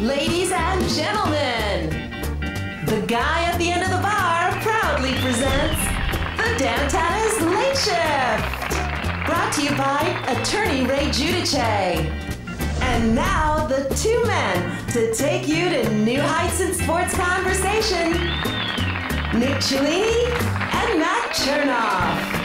Ladies and gentlemen, the guy at the end of the bar proudly presents the Dantanna's Late Shift. Brought to you by Attorney Ray Giudice. And now the two men to take you to new heights in sports conversation, Nick Cellini and Matt Chernoff.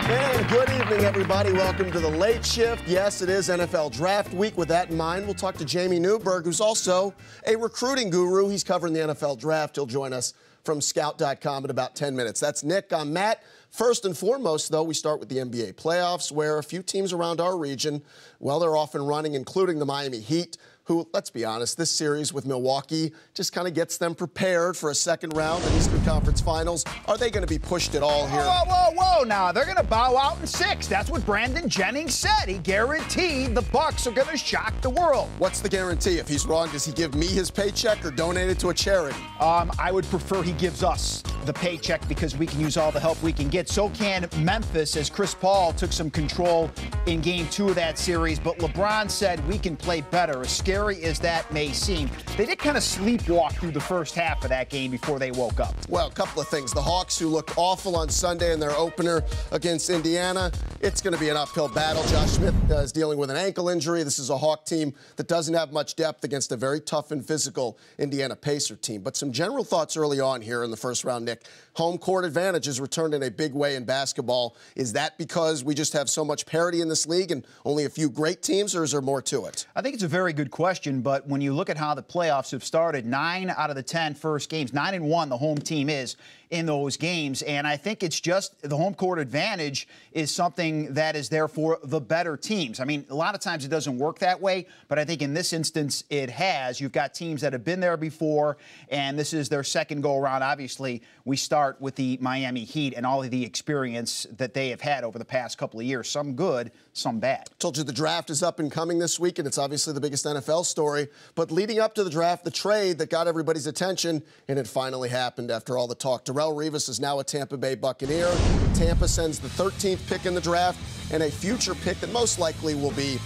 And good evening, everybody. Welcome to the Late Shift. Yes, it is NFL Draft Week. With that in mind, we'll talk to Jamie Newberg, who's also a recruiting guru. He's covering the NFL Draft. He'll join us from Scout.com in about 10 minutes. That's Nick. I'm Matt. First and foremost, though, we start with the NBA playoffs, where a few teams around our region, well, they're off and running, including the Miami Heat, who, let's be honest, this series with Milwaukee just kind of gets them prepared for a second round in Eastern Conference Finals. Are they going to be pushed at all here? Whoa, now. They're going to bow out in 6. That's what Brandon Jennings said. He guaranteed the Bucks are going to shock the world. What's the guarantee? If he's wrong, does he give me his paycheck or donate it to a charity? I would prefer he gives us the paycheck because we can use all the help we can get. So can Memphis, as Chris Paul took some control in Game 2 of that series. But LeBron said we can play better. As scary as that may seem, they did kind of sleepwalk through the first half of that game before they woke up. Well, a couple of things. The Hawks, who looked awful on Sunday in their opener against Indiana, it's going to be an uphill battle. Josh Smith is dealing with an ankle injury. This is a Hawk team that doesn't have much depth against a very tough and physical Indiana Pacer team. But some general thoughts early on here in the first round, Nick. Home court advantage has returned in a big way in basketball. Is that because we just have so much parity in this league and only a few great teams, or is there more to it? I think it's a very good question, but when you look at how the playoffs have started, 9 out of the 10 first games, 9-1 the home team is in those games. And I think it's just the home court advantage is something that is there for the better teams. I mean, a lot of times it doesn't work that way, but I think in this instance it has. You've got teams that have been there before, and this is their second go-around. Obviously, we start with the Miami Heat and all of the experience that they have had over the past couple of years, some good, some bad. Told you the draft is up and coming this week, and it's obviously the biggest NFL story. But leading up to the draft, the trade that got everybody's attention, and it finally happened after all the talk. Darrelle Revis is now a Tampa Bay Buccaneer. Tampa sends the 13th pick in the draft and a future pick that most likely will be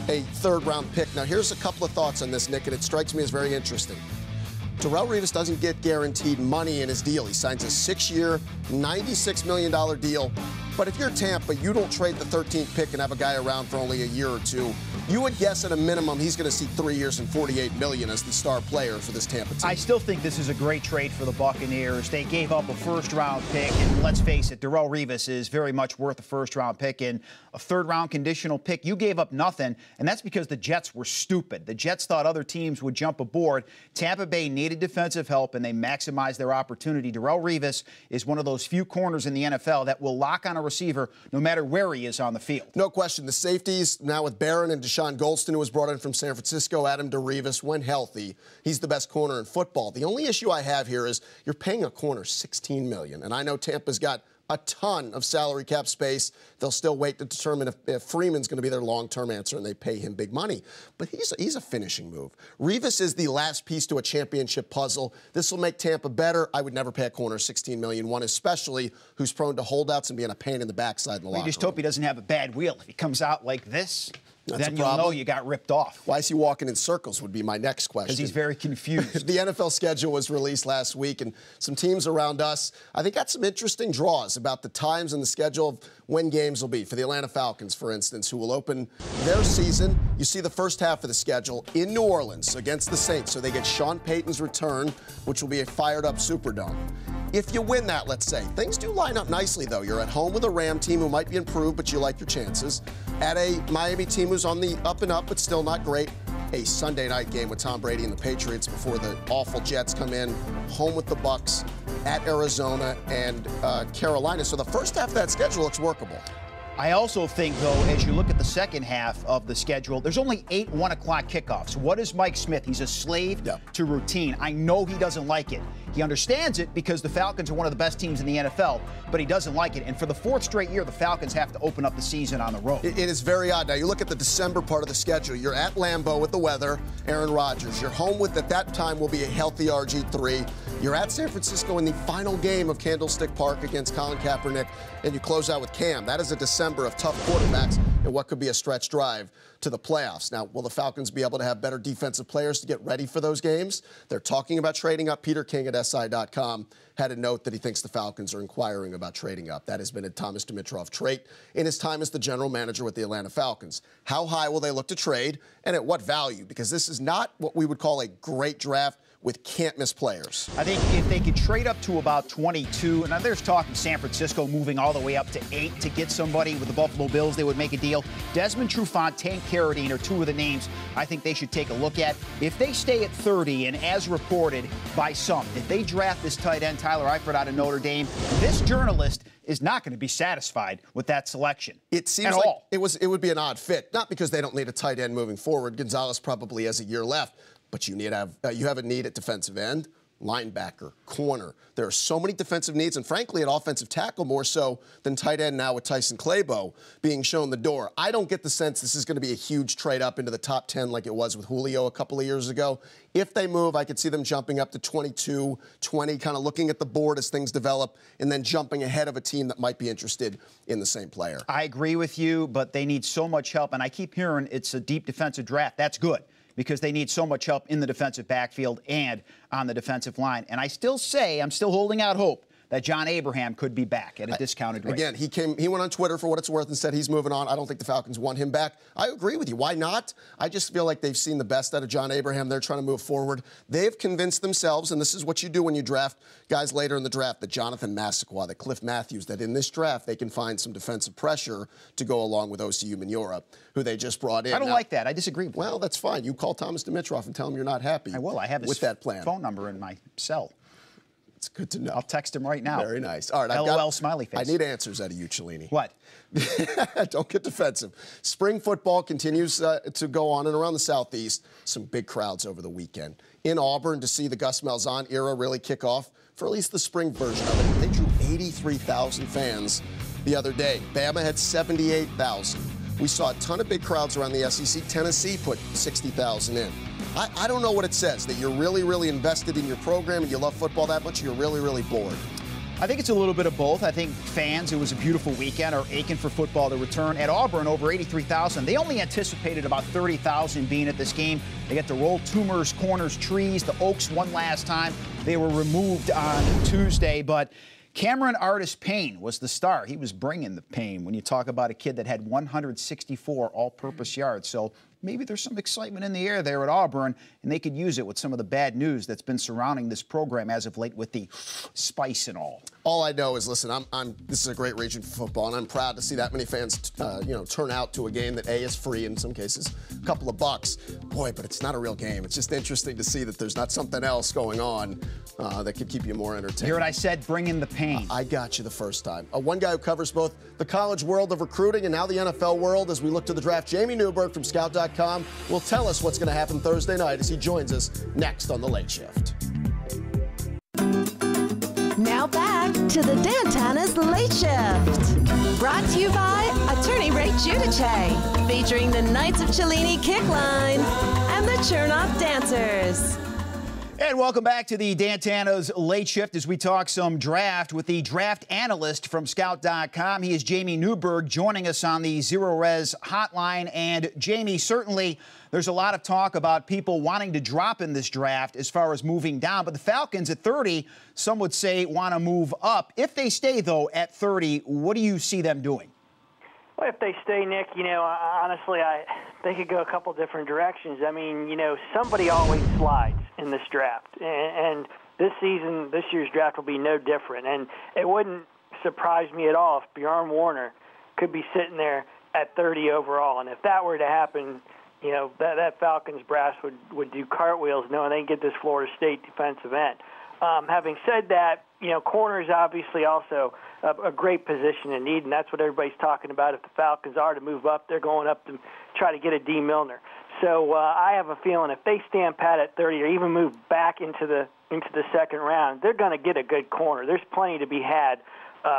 a third-round pick. Now, here's a couple of thoughts on this, Nick, and it strikes me as very interesting. Darrelle Revis doesn't get guaranteed money in his deal. He signs a 6-year, $96 million deal. But if you're Tampa, you don't trade the 13th pick and have a guy around for only a year or two. You would guess at a minimum he's going to see 3 years and $48 million as the star player for this Tampa team. I still think this is a great trade for the Buccaneers. They gave up a first-round pick, and let's face it, Darrelle Revis is very much worth a first-round pick. And a third-round conditional pick, you gave up nothing, and that's because the Jets were stupid. The Jets thought other teams would jump aboard. Tampa Bay needed defensive help, and they maximized their opportunity. Darrelle Revis is one of those few corners in the NFL that will lock on a receiver no matter where he is on the field. No question. The safeties, now with Barron and Deshaun Golston, who was brought in from San Francisco, Adam DeRivas, when healthy, he's the best corner in football. The only issue I have here is you're paying a corner $16 million, and I know Tampa's got a ton of salary cap space. They'll still wait to determine if Freeman's going to be their long-term answer, and they pay him big money. But he's a finishing move. Revis is the last piece to a championship puzzle. This will make Tampa better. I would never pay a corner $16 million, one especially who's prone to holdouts and being a pain in the backside in the locker room. You just hope he doesn't have a bad wheel. If he comes out like this, that's then you'll know you got ripped off. Why is he walking in circles would be my next question. Because he's very confused. The NFL schedule was released last week, and some teams around us, I think, got some interesting draws about the times and the schedule of when games will be. For the Atlanta Falcons, for instance, who will open their season, you see the first half of the schedule in New Orleans against the Saints. So they get Sean Payton's return, which will be a fired-up Superdome. If you win that, let's say, things do line up nicely, though. You're at home with a Ram team who might be improved, but you like your chances. At a Miami team who's on the up and up, but still not great. A Sunday night game with Tom Brady and the Patriots before the awful Jets come in. Home with the Bucks, at Arizona and Carolina. So the first half of that schedule looks workable. I also think, though, as you look at the second half of the schedule, there's only 8 1 o'clock kickoffs. What is Mike Smith? He's a slave to routine. I know he doesn't like it. He understands it because the Falcons are one of the best teams in the NFL, but he doesn't like it. And for the 4th straight year, the Falcons have to open up the season on the road. It is very odd. Now, you look at the December part of the schedule. You're at Lambeau with the weather, Aaron Rodgers. You're home with, at that time, will be a healthy RG3. You're at San Francisco in the final game of Candlestick Park against Colin Kaepernick, and you close out with Cam. That is a December of tough quarterbacks. in what could be a stretch drive to the playoffs. Now, will the Falcons be able to have better defensive players to get ready for those games? They're talking about trading up. Peter King at SI.com had a note that he thinks the Falcons are inquiring about trading up. That has been a Thomas Dimitroff trait in his time as the general manager with the Atlanta Falcons. How high will they look to trade, and at what value? Because this is not what we would call a great draft with can't-miss players. I think if they could trade up to about 22, now there's talk of San Francisco moving all the way up to 8 to get somebody. With the Buffalo Bills, they would make a deal. Desmond Trufant, Tank Carradine are two of the names I think they should take a look at. If they stay at 30, and as reported by some, if they draft this tight end, Tyler Eifert out of Notre Dame, this journalist is not going to be satisfied with that selection. It seems like it would be an odd fit, not because they don't need a tight end moving forward. Gonzalez probably has a year left. But you have a need at defensive end, linebacker, corner. There are so many defensive needs, and frankly, at offensive tackle more so than tight end now with Tyson Clabo being shown the door. I don't get the sense this is going to be a huge trade up into the top 10 like it was with Julio a couple of years ago. If they move, I could see them jumping up to 22, 20, kind of looking at the board as things develop, and then jumping ahead of a team that might be interested in the same player. I agree with you, but they need so much help, and I keep hearing it's a deep defensive draft. That's good, because they need so much help in the defensive backfield and on the defensive line. And I still say, I'm still holding out hope that John Abraham could be back at a discounted rate. Again, he went on Twitter for what it's worth and said he's moving on. I don't think the Falcons want him back. I agree with you. Why not? I just feel like they've seen the best out of John Abraham. They're trying to move forward. They've convinced themselves, and this is what you do when you draft guys later in the draft, that Jonathan Massaquoi, that Cliff Matthews, that in this draft they can find some defensive pressure to go along with OCU Minora, who they just brought in. I don't like that. I disagree with Well, that's fine. You call Thomas Dimitroff and tell him you're not happy. I will. I have his with that plan. phone number in my cell. It's good to know. I'll text him right now. Very nice. All right, LOL smiley face. I need answers out of you, Cellini. What? Don't get defensive. Spring football continues to go on and around the Southeast. Some big crowds over the weekend. In Auburn, to see the Gus Malzahn era really kick off for at least the spring version of it. They drew 83,000 fans the other day. Bama had 78,000. We saw a ton of big crowds around the SEC. Tennessee put 60,000 in. I don't know what it says, that you're really, really invested in your program and you love football that much, or you're really, really bored. I think it's a little bit of both. I think fans, it was a beautiful weekend, are aching for football to return. At Auburn, over 83,000. They only anticipated about 30,000 being at this game. They get to roll tumors, corners, trees. The Oaks one last time. They were removed on Tuesday, but Cameron Artis Payne was the star. He was bringing the pain when you talk about a kid that had 164 all-purpose yards. So maybe there's some excitement in the air there at Auburn, and they could use it with some of the bad news that's been surrounding this program as of late with the spice and all. All I know is, listen, this is a great region for football, and I'm proud to see that many fans, turn out to a game that is free in some cases, a couple of bucks. Boy, but it's not a real game. It's just interesting to see that there's not something else going on that could keep you more entertained. Hear what I said? Bring in the pain. I got you the first time. One guy who covers both the college world of recruiting and now the NFL world as we look to the draft, Jamie Newberg from Scout.com, will tell us what's going to happen Thursday night as he joins us next on The Late Shift. Now back to the Dantanna's Late Shift. Brought to you by Attorney Ray Giudice, featuring the Knights of Cellini Kick Line and the Chernoff Dancers. And welcome back to the Dantanna's Late Shift as we talk some draft with the draft analyst from Scout.com. He is Jamie Newberg joining us on the Zero Res hotline. And Jamie, certainly there's a lot of talk about people wanting to drop in this draft as far as moving down. But the Falcons at 30, some would say want to move up. If they stay, though, at 30, what do you see them doing? Well, if they stay, Nick, honestly, they could go a couple different directions. I mean, somebody always slides in this draft. And this year's draft will be no different. And it wouldn't surprise me at all if Bjorn Warner could be sitting there at 30 overall. And if that were to happen, that Falcons brass would do cartwheels knowing they can get this Florida State defensive end. Having said that, corner is obviously also a great position in need, and that's what everybody's talking about. If the Falcons are to move up, they're going up to try to get a D. Milner. So I have a feeling if they stand pat at 30 or even move back into the second round, they're going to get a good corner. There's plenty to be had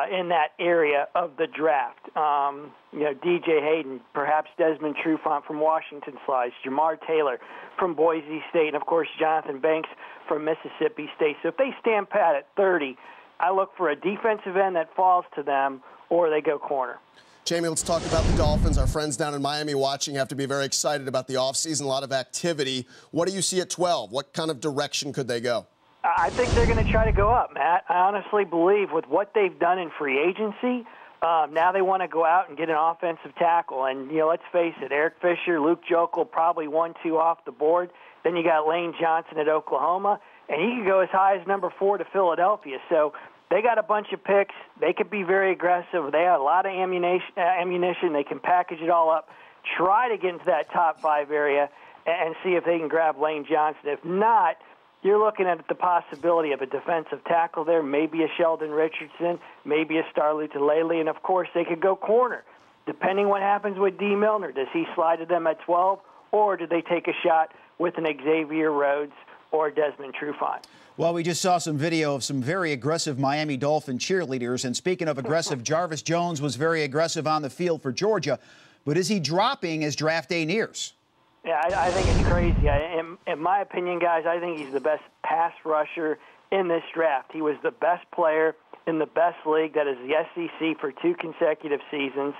in that area of the draft. DJ Hayden, perhaps Desmond Trufant from Washington slides, Jamar Taylor from Boise State, and, of course, Jonathan Banks from Mississippi State. So if they stand pat at 30, I look for a defensive end that falls to them, or they go corner. Jamie, let's talk about the Dolphins. Our friends down in Miami watching have to be very excited about the offseason, a lot of activity. What do you see at 12? What kind of direction could they go? I think they're going to try to go up, Matt. I honestly believe with what they've done in free agency, now they want to go out and get an offensive tackle. And, let's face it, Eric Fisher, Luke Jokel, probably 1-2 off the board. Then you got Lane Johnson at Oklahoma, and he could go as high as number 4 to Philadelphia. So they got a bunch of picks. They could be very aggressive. They have a lot of ammunition. They can package it all up, try to get into that top 5 area, and see if they can grab Lane Johnson. If not, you're looking at the possibility of a defensive tackle there, maybe a Sheldon Richardson, maybe a Star Lutulele, and, of course, they could go corner. Depending what happens with D. Milner, does he slide to them at 12, or do they take a shot with an Xavier Rhodes or Desmond Trufant? Well, we just saw some video of some very aggressive Miami Dolphin cheerleaders. And speaking of aggressive, Jarvis Jones was very aggressive on the field for Georgia. But is he dropping as draft day nears? Yeah, I think it's crazy. In my opinion, guys, I think he's the best pass rusher in this draft. He was the best player in the best league, that is the SEC, for 2 consecutive seasons.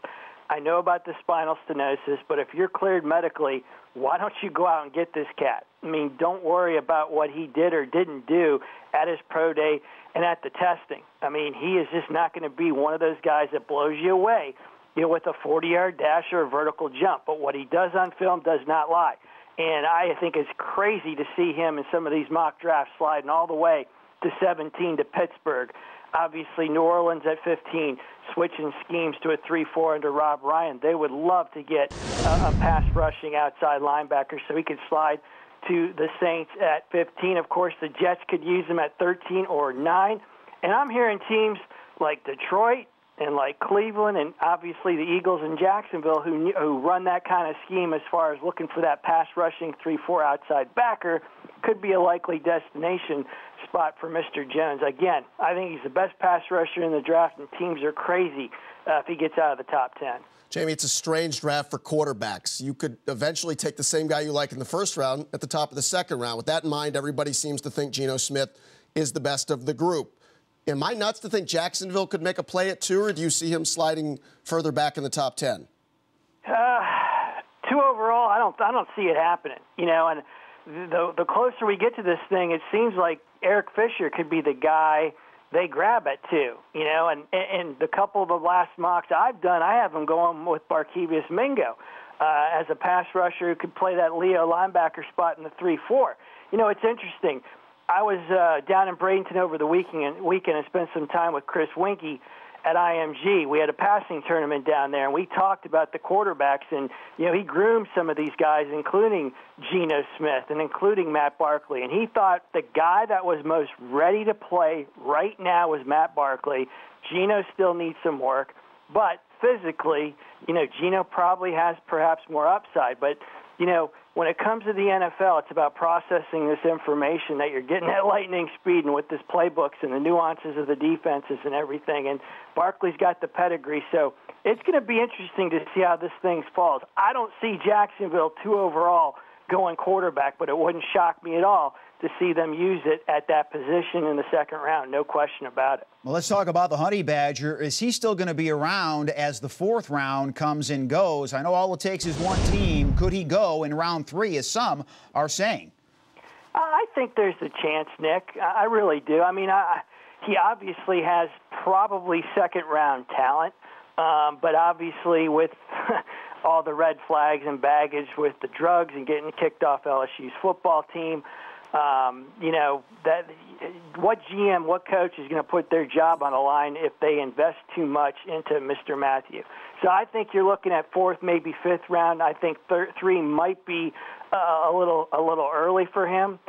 I know about the spinal stenosis, but if you're cleared medically, why don't you go out and get this cat? I mean, don't worry about what he did or didn't do at his pro day and at the testing. I mean, he is just not going to be one of those guys that blows you away, with a 40-yard dash or a vertical jump. But what he does on film does not lie. And I think it's crazy to see him in some of these mock drafts sliding all the way to 17 to Pittsburgh. Obviously, New Orleans at 15, switching schemes to a 3-4 under Rob Ryan. They would love to get a pass-rushing outside linebacker so he could slide to the Saints at 15. Of course, the Jets could use him at 13 or 9. And I'm hearing teams like Detroit and like Cleveland and obviously the Eagles and Jacksonville who run that kind of scheme as far as looking for that pass-rushing 3-4 outside backer could be a likely destination spot for Mr. Jones. Again, I think he's the best pass rusher in the draft, and teams are crazy if he gets out of the top 10. Jamie, it's a strange draft for quarterbacks. You could eventually take the same guy you like in the first round at the top of the second round. With that in mind, everybody seems to think Geno Smith is the best of the group. Am I nuts to think Jacksonville could make a play at 2, or do you see him sliding further back in the top 10? 2 overall, I don't see it happening. And the closer we get to this thing, it seems like Eric Fisher could be the guy they grab at 2. And the couple of the last mocks I've done, I have him going with Barkevious Mingo as a pass rusher who could play that Leo linebacker spot in the 3-4. It's interesting. I was down in Bradenton over the weekend and spent some time with Chris Winkie at IMG. We had a passing tournament down there, and we talked about the quarterbacks. And, he groomed some of these guys, including Geno Smith and including Matt Barkley. And he thought the guy that was most ready to play right now was Matt Barkley. Geno still needs some work. But physically, Geno probably has perhaps more upside. But, when it comes to the NFL, it's about processing this information that you're getting at lightning speed and with this playbooks and the nuances of the defenses and everything. And Barkley's got the pedigree, so it's going to be interesting to see how this thing falls. I don't see Jacksonville 2 overall going quarterback, but it wouldn't shock me at all to see them use it at that position in the second round. No question about it. Well, let's talk about the Honey Badger. Is he still going to be around as the 4th round comes and goes? I know all it takes is one team. Could he go in round 3, as some are saying? I think there's a chance, Nick. I really do. I mean, he obviously has probably second-round talent, but obviously with all the red flags and baggage with the drugs and getting kicked off LSU's football team, that what GM, what coach is going to put their job on the line if they invest too much into Mr. Matthew? So I think you're looking at 4th, maybe 5th round. I think 3 might be a little early for him.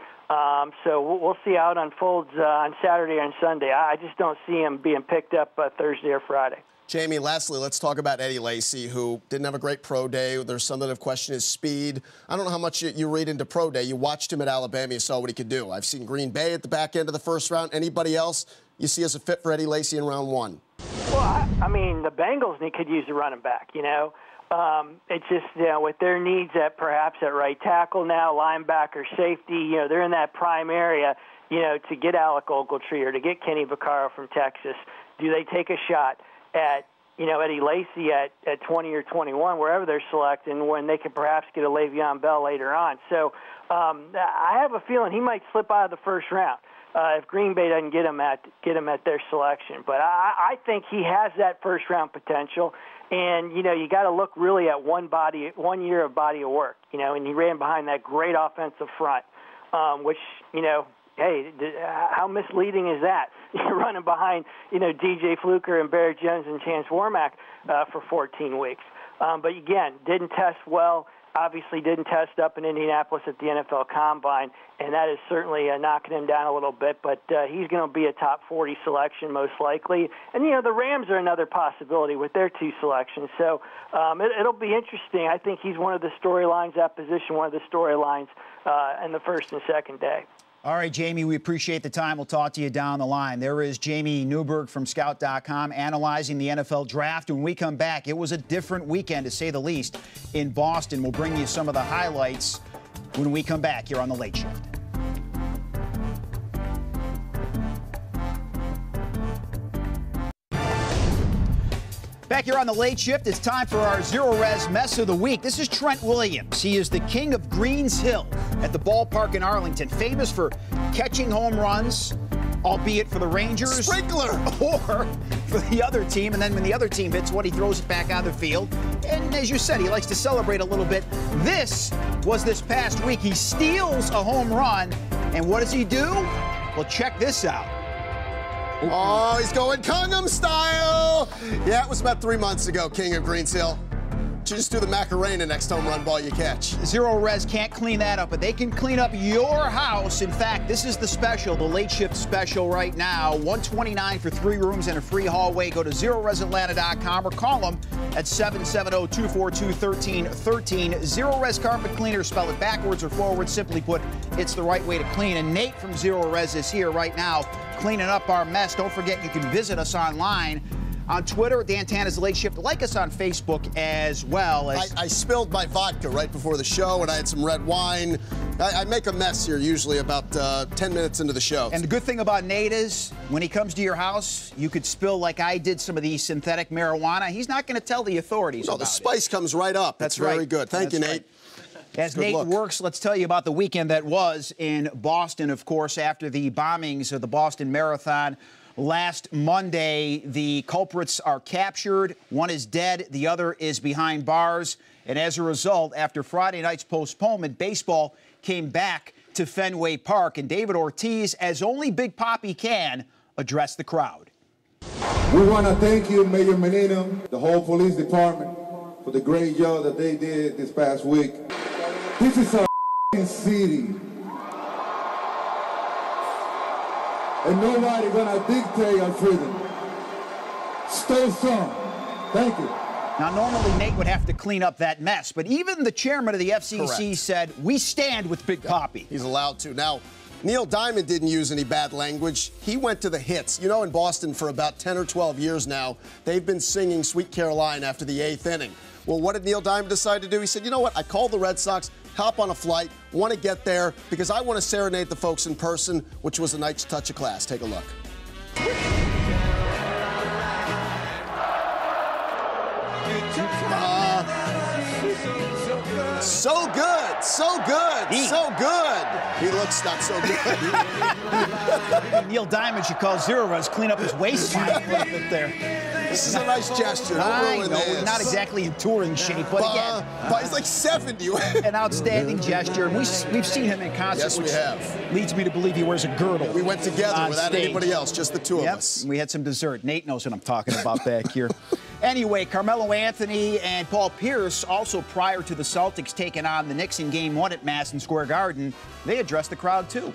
So we'll see how it unfolds on Saturday and Sunday. I just don't see him being picked up Thursday or Friday. Jamie, lastly, let's talk about Eddie Lacy, who didn't have a great pro day. There's some that have questioned his speed. I don't know how much you read into pro day. You watched him at Alabama. You saw what he could do. I've seen Green Bay at the back end of the first round. Anybody else you see as a fit for Eddie Lacy in round 1? Well, I mean, the Bengals could use a running back, It's just, with their needs perhaps at right tackle now, linebacker, safety, they're in that prime area, to get Alec Ogletree or to get Kenny Vaccaro from Texas. Do they take a shot at Eddie Lacy at 20 or 21, wherever they're selecting, when they could perhaps get a Le'Veon Bell later on. So I have a feeling he might slip out of the first round if Green Bay doesn't get him at their selection. But I think he has that first round potential. And you got to look really at 1 year of body of work. And he ran behind that great offensive front, which hey, how misleading is that? You're running behind, DJ Fluker and Barrett Jones and Chance Warmack for 14 weeks. But again, didn't test well. Obviously didn't test up in Indianapolis at the NFL Combine, and that is certainly knocking him down a little bit. But he's going to be a top 40 selection most likely. And, the Rams are another possibility with their 2 selections. So it'll be interesting. I think he's one of the storylines, that position, one of the storylines in the first and second day. All right, Jamie, we appreciate the time. We'll talk to you down the line. There is Jamie Newberg from Scout.com analyzing the NFL draft. When we come back, it was a different weekend, to say the least, in Boston. We'll bring you some of the highlights when we come back here on The Late Shift. Back here on The Late Shift, it's time for our Zero Res Mess of the Week. This is Trent Williams. He is the king of Greens Hill at the ballpark in Arlington, famous for catching home runs, albeit for the Rangers. Sprinkler! Or for the other team, and then when the other team hits what, he throws it back on the field. And as you said, he likes to celebrate a little bit. This was this past week. He steals a home run, and what does he do? Well, check this out. Oh, he's going Kungham style. Yeah, it was about 3 months ago, King of Greens Hill. Just do the Macarena next home run ball you catch. Zero Res can't clean that up, but they can clean up your house. In fact, this is the special, the Late Shift special right now. $129 for 3 rooms and a free hallway. Go to ZeroResAtlanta.com or call them at 770-242-1313. Zero Res Carpet Cleaner, spell it backwards or forwards. Simply put, it's the right way to clean. And Nate from Zero Res is here right now cleaning up our mess. Don't forget, you can visit us online on Twitter, Dantanna's Late Shift. Like us on Facebook as well. I spilled my vodka right before the show, and I had some red wine. I make a mess here usually about 10 minutes into the show. And the good thing about Nate is, when he comes to your house, you could spill, like I did, some of the synthetic marijuana. He's not going to tell the authorities about it. No, the spice comes right up. That's very right. Good. Thank you, Nate. As Nate works, let's tell you about the weekend that was in Boston, of course, after the bombings of the Boston Marathon. Last Monday, the culprits are captured. One is dead. The other is behind bars. And as a result, after Friday night's postponement, baseball came back to Fenway Park. And David Ortiz, as only Big Papi can, addressed the crowd. We want to thank you, Mayor Menino, the whole police department, for the great job that they did this past week. This is our city. And nobody gonna dictate our freedom. Stay strong. Thank you. Now, normally Nate would have to clean up that mess, but even the chairman of the FCC said, we stand with Big Papi. He's allowed to. Now, Neil Diamond didn't use any bad language. He went to the hits. You know, in Boston for about 10 or 12 years now, they've been singing Sweet Caroline after the 8th inning. Well, what did Neil Diamond decide to do? He said, you know what, I called the Red Sox, hop on a flight, want to get there because I want to serenade the folks in person, which was a nice touch of class. Take a look. So good, so good, so good. He looks not so good. Neil Diamond should call Zero Res, clean up his waistline a little bit there. This is a nice gesture. I know, not exactly in touring shape, but again. But he's like 70. An outstanding gesture. And we've seen him in concert, yes, we have. Leads me to believe he wears a girdle. We went together without anybody else, just the two of us. We had some dessert. Nate knows what I'm talking about back here. Anyway, Carmelo Anthony and Paul Pierce, also prior to the Celtics taking on the Knicks in Game 1 at Madison Square Garden, they addressed the crowd too.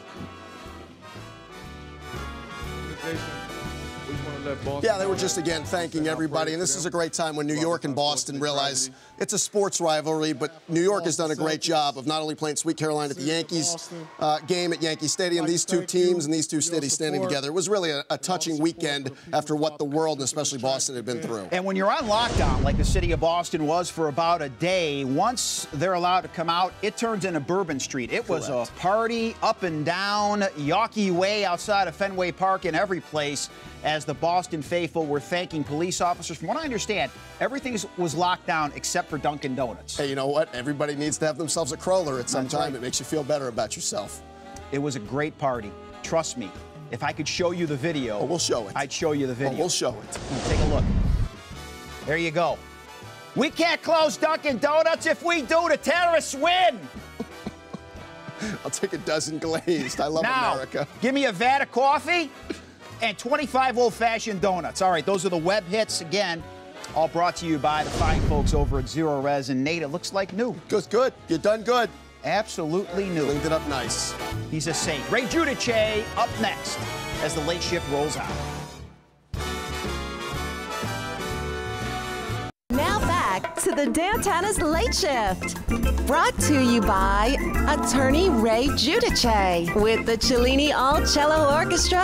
Yeah, they were just, again, thanking everybody. And this is a great time when New York and Boston realize it's a sports rivalry, but New York has done a great job of not only playing Sweet Caroline at the Yankees game at Yankee Stadium, these two teams and these two cities standing together. It was really a touching weekend after what the world, and especially Boston, had been through. And when you're on lockdown, like the city of Boston was for about a day, once they're allowed to come out, it turns into Bourbon Street. It was a party up and down, Yawkey Way outside of Fenway Park in every place, as as the Boston faithful were thanking police officers. From what I understand, everything was locked down except for Dunkin' Donuts. Hey, you know what? Everybody needs to have themselves a crawler at some That's time. right. It makes you feel better about yourself. It was a great party. Trust me. If I could show you the video, we'll show it. I'd show you the video. We'll show it. Take a look. There you go. We can't close Dunkin' Donuts. If we do, the terrorists win. I'll take a dozen glazed. I love Now, America. Give me a vat of coffee and 25 old-fashioned donuts. All right, those are the web hits again. All brought to you by the fine folks over at Zero Res. And Nate, it looks like new. Good. You done good. Absolutely new. Cleaned it up nice. He's a saint. Ray Giudice up next as the late shift rolls out. Now back to the Dantanna's Late Shift. Brought to you by attorney Ray Giudice with the Cellini All Cello Orchestra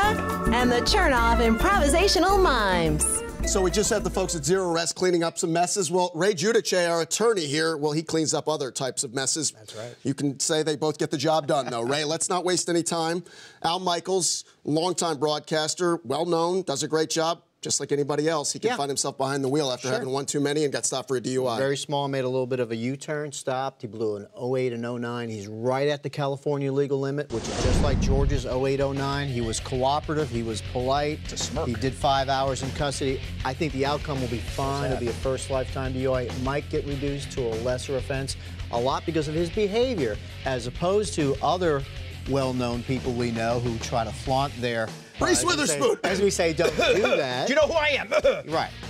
and the Chernoff Improvisational Mimes. So we just had the folks at Zero Rest cleaning up some messes. Well, Ray Giudice, our attorney here, well, he cleans up other types of messes. That's right. You can say they both get the job done, though. Ray, let's not waste any time. Al Michaels, longtime broadcaster, well-known, does a great job. Just like anybody else, he can find himself behind the wheel after having one too many and got stopped for a DUI. Very small, made a little bit of a U-turn, stopped. He blew an 08 and 09. He's right at the California legal limit, which is just like George's 08, 09. He was cooperative. He was polite. It's a smirk. He did 5 hours in custody. I think the outcome will be fine. It'll be a first lifetime DUI. It might get reduced to a lesser offense, a lot because of his behavior, as opposed to other well-known people we know who try to flaunt their... Reese Witherspoon! As we say, don't do that. Do you know who I am?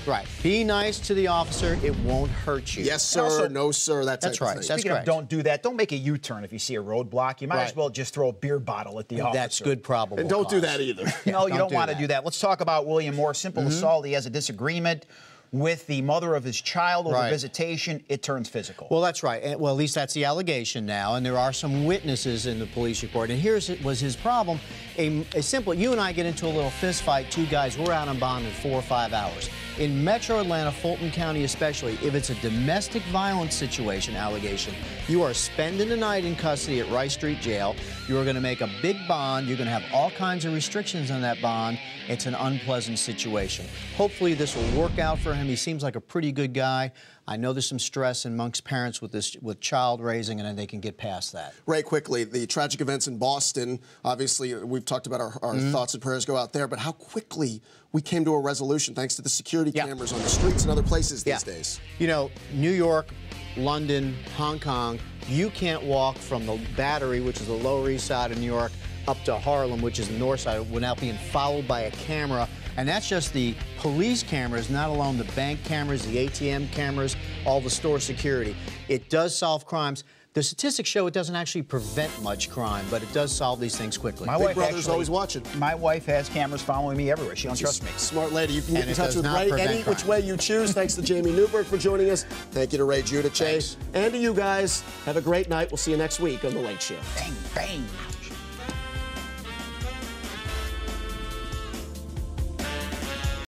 Right. Be nice to the officer. It won't hurt you. Yes, sir. Also, no, sir. That's right. That's Speaking of don't do that, don't make a U-turn if you see a roadblock. You might as well just throw a beer bottle at the officer. That's good probable And don't do cause. that either. No, you don't do want to that. do that. Let's talk about William Moore. Simple assault. He has a disagreement with the mother of his child over visitation. It turns physical. Well, that's right. Well, at least that's the allegation now, and there are some witnesses in the police report. And here's was his problem. A simple, you and I get into a little fist fight, two guys, we're out on bond in 4 or 5 hours. In Metro Atlanta, Fulton County especially, if it's a domestic violence situation allegation, you are spending the night in custody at Rice Street Jail. You are going to make a big bond. You're going to have all kinds of restrictions on that bond. It's an unpleasant situation. Hopefully this will work out for him. He seems like a pretty good guy. I know there's some stress amongst parents with child raising, and they can get past that. Ray, quickly, the tragic events in Boston, obviously we've talked about our thoughts and prayers go out there, but how quickly we came to a resolution thanks to the security cameras on the streets and other places these days. You know, New York, London, Hong Kong, you can't walk from the Battery, which is the Lower East Side of New York, up to Harlem, which is the North Side, without being followed by a camera. And that's just the police cameras, not alone the bank cameras, the ATM cameras, all the store security. It does solve crimes. The statistics show it doesn't actually prevent much crime, but it does solve these things quickly. My Big wife Brother's actually, always watching. My wife has cameras following me everywhere. She don't trust me. Smart lady. You can get And in it touch does with not Ray prevent any which crime. way you choose. Thanks to Jamie Newberg for joining us. Thank you to Ray Giudice. And to you guys. Have a great night. We'll see you next week on The Late Shift. Bang, bang.